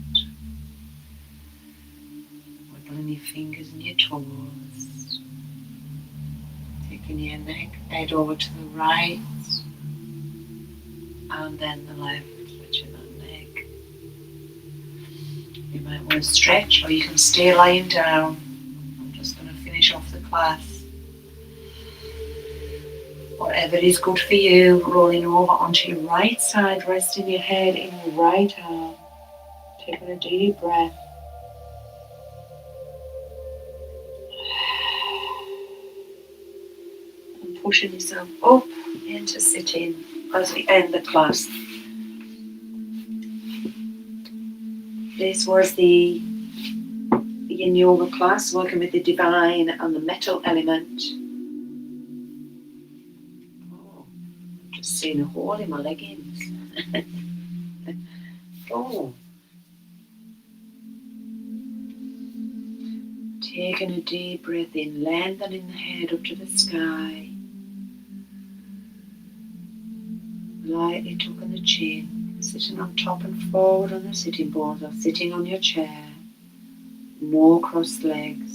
wiggling your fingers and your toes, taking your neck, head over to the right, and then the left, switching that neck. You might want to stretch, or you can stay lying down. I'm just going to finish off the class. Whatever is good for you, rolling over onto your right side, resting your head in your right arm, taking a deep breath, pushing yourself up into sitting as we end the class. This was the Yin Yoga class, working with the divine and the metal element. Oh, just seeing a hole in my leggings. Oh. Taking a deep breath in, lengthening the head up to the sky. Lightly tucking the chin, sitting on top and forward on the sitting board or sitting on your chair. No crossed legs.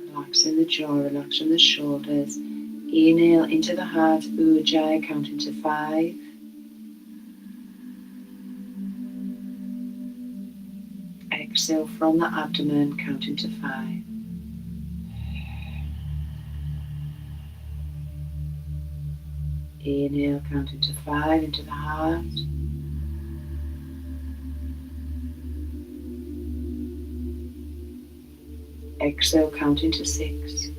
Relaxing the jaw, relaxing the shoulders. Inhale into the heart, Ujjayi, counting to 5. Exhale from the abdomen, counting to 5. Inhale, counting to 5 into the heart. Exhale, counting to 6.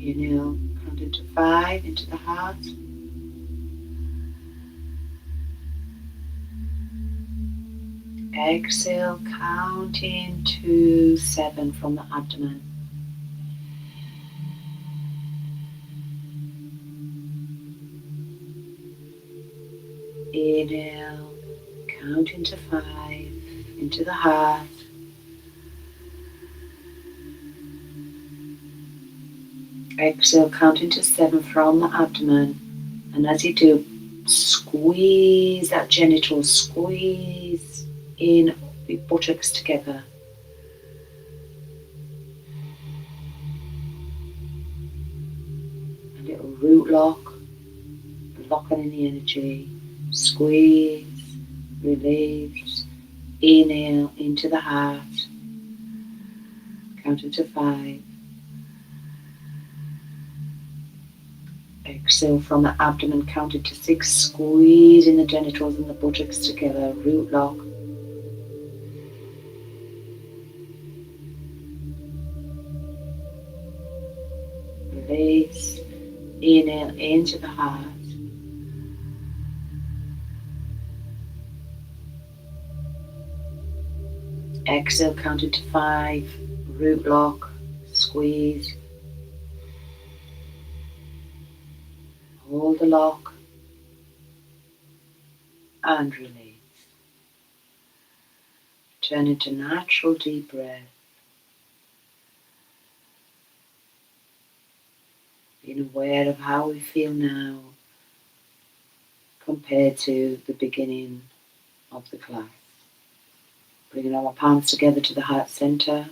Inhale, counting to 5 into the heart. Exhale, counting to 7 from the abdomen. Inhale, counting to 5 into the heart. Exhale, counting to 7 from the abdomen. And as you do, squeeze that genital, squeeze in the buttocks together. A little root lock, locking in the energy. Squeeze, release. Inhale into the heart. Counting to 5. Exhale from the abdomen, counting to 6, squeezing the genitals and the buttocks together, root lock. Release, inhale into the heart. Exhale, counting to 5, root lock, squeeze. Hold the lock and release. Turn into natural deep breath. Being aware of how we feel now compared to the beginning of the class. Bringing our palms together to the heart center.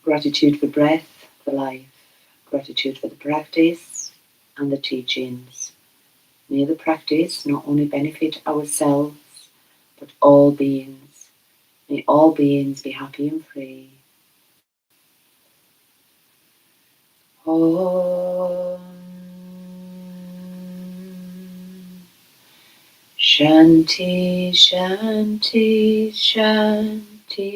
Gratitude for breath, for life. Gratitude for the practice and the teachings. May the practice not only benefit ourselves, but all beings. May all beings be happy and free. Om Shanti, Shanti, Shanti.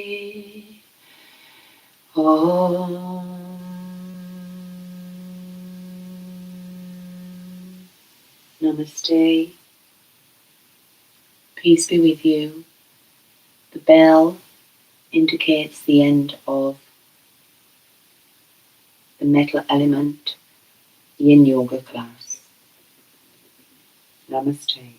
Om. Namaste. Peace be with you. The bell indicates the end of the metal element Yin Yoga class. Namaste.